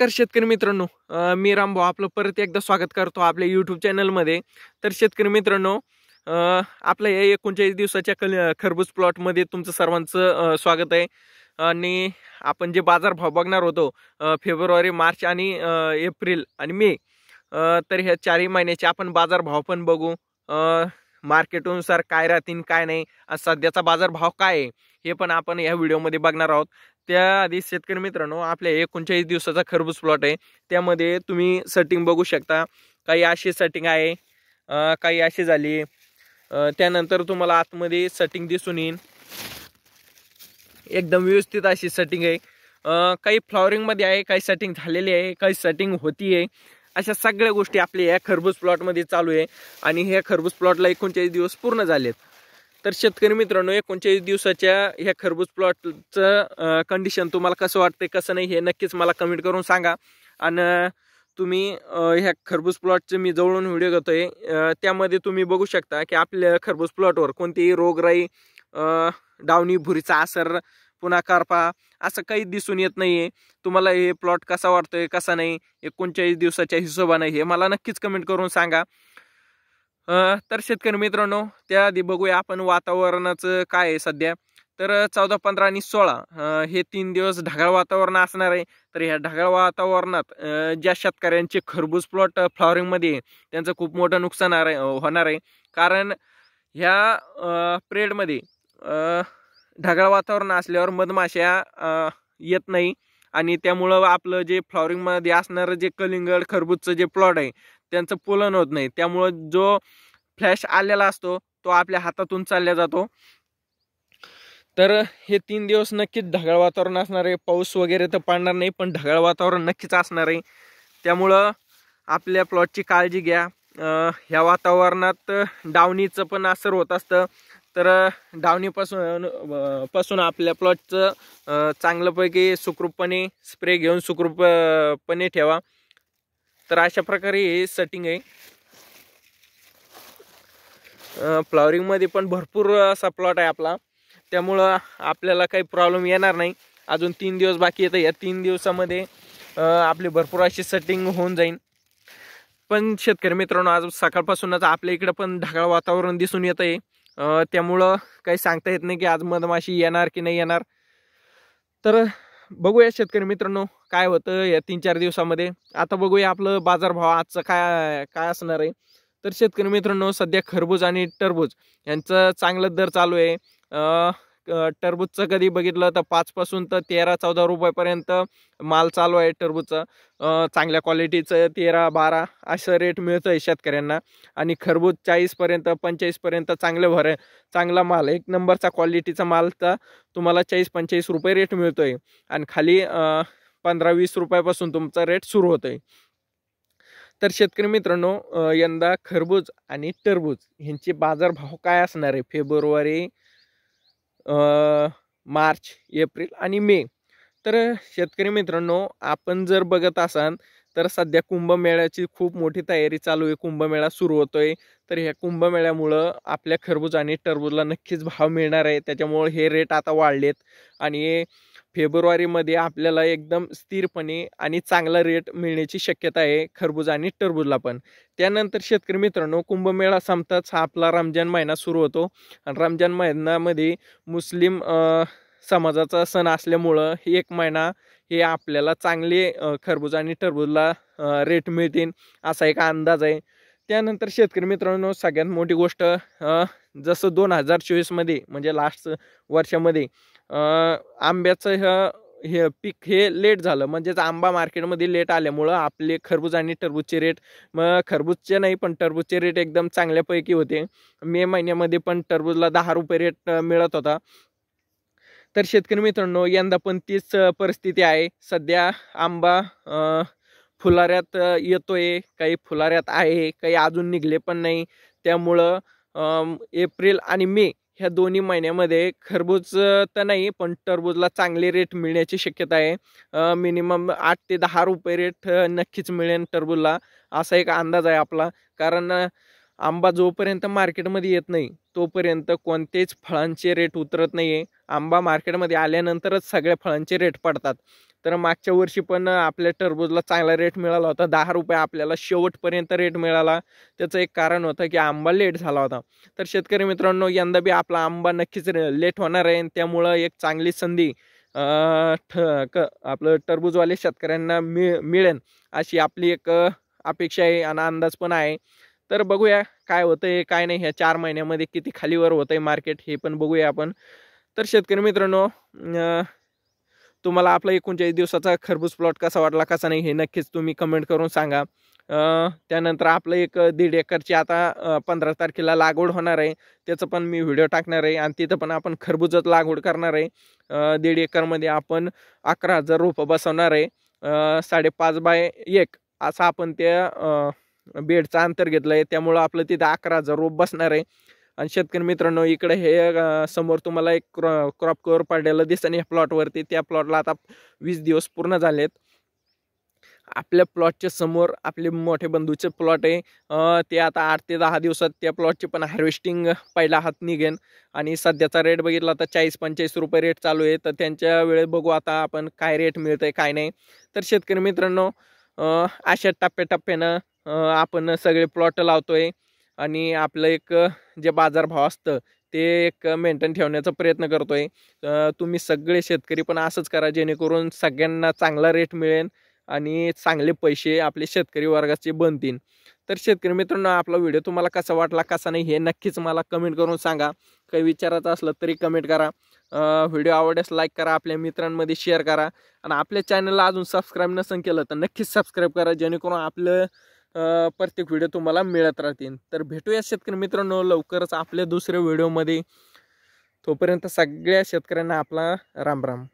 नमस्कार शेतकरी मित्रांनो, मी रामभाऊ आपलं परत एकदा स्वागत करतो आपल्या यूट्यूब चॅनलमध्ये. तर शेतकरी मित्रांनो, आपल्या या 39 दिवसाच्या खरबूज प्लॉटमध्ये तुमचं सर्वांचं स्वागत आहे. आणि आपण जे बाजारभाव बघणार होतो फेब्रुवारी, मार्च आणि एप्रिल आणि मे, तर ह्या 4 महिन्याचे आपण बाजारभाव पण बघू. मार्केटनुसार काय राहतील काय नाही, सध्याचा बाजारभाव काय आहे हे पण आपण या व्हिडिओमध्ये बघणार आहोत. त्याआधी शेतकरी मित्रांनो, आपल्या 39 दिवसाचा खरबूज प्लॉट आहे. त्यामध्ये तुम्ही सेटिंग बघू शकता. काही अशी सेटिंग आहे, काही अशी झाली. त्यानंतर तुम्हाला आतमध्ये सेटिंग दिसून येईल. एकदम व्यवस्थित अशी सेटिंग आहे. काही फ्लॉवरिंगमध्ये आहे, काही सेटिंग झालेली आहे, काही सेटिंग होती आहे. अशा सगळ्या गोष्टी आपल्या या खरबूज प्लॉटमध्ये चालू आहे. आणि ह्या खरबूज प्लॉटला 39 दिवस पूर्ण झालेत. तर शेतकरी मित्रांनो, 39 दिवसाच्या ह्या खरबूज प्लॉटचं कंडिशन तुम्हाला कसं वाटतंय कसं नाही हे नक्कीच मला कमेंट करून सांगा. आणि तुम्ही ह्या खरबूज प्लॉटचे मी जवळून व्हिडिओ घेतोय, त्यामध्ये तुम्ही बघू शकता की आपल्या खरबूज प्लॉटवर कोणतीही रोगराई, डावणी भुरीचा असर, पुन्हा करपा असं काही दिसून येत नाहीये. तुम्हाला हे प्लॉट कसा वाटतोय कसा नाही 39 दिवसाच्या हिशोबाने हे मला नक्कीच कमेंट करून सांगा. तर शेतकरी मित्रांनो, त्याआधी बघूया आपण वातावरणाचं काय आहे सध्या. तर 14, 15 आणि 16 हे 3 दिवस ढगाळ वातावरण असणार आहे. तर ह्या ढगाळ वातावरणात ज्या शेतकऱ्यांचे खरबूज प्लॉट फ्लॉवरिंगमध्ये त्यांचं खूप मोठं नुकसान होणार आहे. कारण ह्या पिरियडमध्ये ढगाळ वातावरण असल्यावर मधमाशा येत नाही आणि त्यामुळं आपलं जे फ्लॉवरिंगमध्ये असणारं जे कलिंगड खरबूजचं जे प्लॉट आहे त्यांचं पोलन होत नाही. त्यामुळं जो फ्लॅश आलेला असतो तो आपल्या हातातून चालला जातो. तर हे 3 दिवस नक्कीच ढगाळ वातावरण असणार आहे. पाऊस वगैरे तर पडणार नाही, पण ढगाळ वातावरण नक्कीच असणार आहे. त्यामुळं आपल्या प्लॉटची काळजी घ्या. ह्या वातावरणात डावणीचं पण असर होत असतं. तर डावणीपासून आपल्या प्लॉटचं चांगल्यापैकी सुखरूपपणे स्प्रे घेऊन सुखरूपपणे ठेवा. तर अशा प्रकारे हे सेटिंग आहे. फ्लॉवरिंगमध्ये पण भरपूर असा प्लॉट आहे आपला, त्यामुळं आपल्याला काही प्रॉब्लेम येणार नाही. अजून 3 दिवस बाकी येतं. या 3 दिवसामध्ये आपली भरपूर अशी सेटिंग होऊन जाईल. पण शेतकरी मित्रांनो, आज सकाळपासूनच आपल्या इकडं पण ढगाळ वातावरण दिसून येत आहे. त्यामुळं काही सांगता येत नाही की आज मधमाशी येणार की नाही येणार. तर बघूया शेतकरी मित्रांनो काय होतं या 3-4 दिवसामध्ये. आता बघूया आपलं बाजारभाव आजचं काय काय असणार आहे. तर शेतकरी मित्रांनो, सध्या खरबूज आणि टरबूज यांचं चांगलं दर चालू आहे. टरबूजचं कधी बघितलं तर 5 पासून तर 13-14 रुपयापर्यंत माल चालू आहे टरबूजचं. चांगल्या क्वालिटीचं 13-12 असं रेट मिळतं आहे शेतकऱ्यांना. आणि खरबूज 40 पर्यंत 45 पर्यंत चांगला माल, एक नंबरचा क्वालिटीचा मालचा तुम्हाला 40-45 रुपये रेट मिळतोय. आणि खाली 15-20 रुपयापासून तुमचा रेट सुरू होतोय. तर शेतकरी मित्रांनो, यंदा खरबूज आणि टरबूज ह्यांचे बाजारभाव काय असणार आहे फेब्रुवारी, मार्च, एप्रिल आणि मे. तर शेतकरी मित्रांनो, आपण जर बघत असाल तर सध्या कुंभमेळ्याची खूप मोठी तयारी चालू आहे. कुंभमेळा सुरू होतोय. तर ह्या कुंभमेळ्यामुळं आपल्या खरबूज आणि टरबूजला नक्कीच भाव मिळणार आहे. त्याच्यामुळे हे रेट आता वाढलेत. आणि फेब्रुवारीमध्ये आपल्याला एकदम स्थिरपणे आणि चांगला रेट मिळण्याची शक्यता आहे खरबूज आणि टरबूजला पण. त्यानंतर शेतकरी मित्रांनो, कुंभमेळा संपताच आपला रमजान महिना सुरू होतो. आणि रमजान महिन्यामध्ये मुस्लिम समाजाचा सण असल्यामुळं 1 महिना हे आपल्याला चांगले खरबूज आणि टरबूजला रेट मिळतील असा एक अंदाज आहे. त्यानंतर शेतकरी मित्रांनो, सगळ्यात मोठी गोष्ट, जसं 2024मध्ये म्हणजे लास्ट वर्षामध्ये आंब्याचं हे पीक हे लेट झालं. म्हणजेच आंबा मार्केटमध्ये लेट आल्यामुळं आपले खरबूज आणि टरबूजचे रेट, मग खरबूजचे नाही पण टरबूजचे रेट एकदम चांगल्यापैकी होते. मे महिन्यामध्ये पण टरबूजला 10 रुपये रेट मिळत होता. तर शेतकरी मित्रांनो, यंदा पण तीच परिस्थिती आहे. सध्या आंबा फुलाऱ्यात येतोय, काही फुलाऱ्यात आहे, काही अजून निघले पण नाही. त्यामुळं एप्रिल आणि मे ह्या दोन्ही महिन्यामध्ये खरबूज तर नाही पण टरबूजला चांगले रेट मिळण्याची शक्यता आहे. मिनिमम 8 ते 10 रुपये रेट नक्कीच मिळेल टरबूजला, असा एक अंदाज आहे आपला. कारण आंबा जोपर्यंत मार्केटमध्ये येत नाही तोपर्यंत कोणतेच फळांचे रेट उतरत नाही आहे. आंबा मार्केटमध्ये आल्यानंतरच सगळ्या फळांचे रेट पडतात. तर मागच्या वर्षी पण आपल्या टरबूजला चांगला रेट मिळाला होता, 10 रुपये आपल्याला शेवटपर्यंत रेट मिळाला. त्याचं एक कारण होतं की आंबा लेट झाला होता. तर शेतकरी मित्रांनो, यंदा बी आपला आंबा नक्कीच लेट होणार आहे, त्यामुळं एक चांगली संधी आपलं टरबूजवाले शेतकऱ्यांना मिळेल अशी आपली एक अपेक्षा आहे आणि अंदाज पण आहे. तर बघूया काय होतंय काय नाही, ह्या 4 महिन्यामध्ये किती खालीवर होतंय मार्केट हे पण बघूया आपण. तर शेतकरी मित्रांनो, तुम्हाला आपला 39 दिवसाचा खरबूज प्लॉट कसा वाटला कसा नाही हे नक्कीच तुम्ही कमेंट करून सांगा. त्यानंतर आपलं एक 1.5 एकरची आता 15 तारखेला लागवड होणार आहे, त्याचं पण मी व्हिडिओ टाकणार आहे आणि तिथं पण आपण खरबूजच लागवड करणार आहे. 1.5 एकरमध्ये आपण 11,000 रोपं बसवणार आहे. 5.5 बाय 1 असं आपण त्या बेडचं अंतर घेतलं आहे, त्यामुळं आपलं तिथं 11,000 रोप बसणार आहे. आणि शेतकरी मित्रांनो, इकडे हे समोर तुम्हाला एक क्रॉप कव्हर पडलेलं दिसेल या प्लॉटवरती. त्या प्लॉटला आता 20 दिवस पूर्ण झालेत. आपल्या प्लॉटच्या समोर आपले मोठे बंधूचे प्लॉट आहे, ते आता 8 ते 10 दिवसात त्या प्लॉटची पण हार्वेस्टिंग पहिला हात निघेन. आणि सध्याचा रेट बघितला तर 40-45 रुपये रेट चालू आहे. तर त्यांच्या वेळेत बघू आता आपण काय रेट मिळतंय काय नाही. तर शेतकरी मित्रांनो, अशा टप्प्याटप्प्यानं आपण सगळे प्लॉट लावतोय आणि आपलं एक जे बाजारभाव असतं ते एक मेंटेन ठेवण्याचा प्रयत्न करतोय. तुम्ही सगळे शेतकरी पण असंच करा, जेणेकरून सगळ्यांना चांगला रेट मिळेल आणि चांगले पैसे आपले शेतकरी वर्गाचे बनतील. तर शेतकरी मित्रांनो, आपला व्हिडिओ तुम्हाला कसा वाटला कसा नाही हे नक्कीच मला कमेंट करून सांगा. काही विचारायचं असलं तरी कमेंट करा. व्हिडिओ आवडल्यास लाईक करा, आपल्या मित्रांमध्ये शेअर करा आणि आपल्या चॅनलला अजून सबस्क्राईब नसेल केलं तर नक्कीच सबस्क्राईब करा, जेणेकरून आपलं प्रत्येक व्हिडिओ तुम्हाला मिळत राहतील. तर भेटूया शेतकरी मित्रांनो लवकरच आपल्या दुसऱ्या व्हिडिओमध्ये. तोपर्यंत सगळ्या शेतकऱ्यांना आपला राम राम.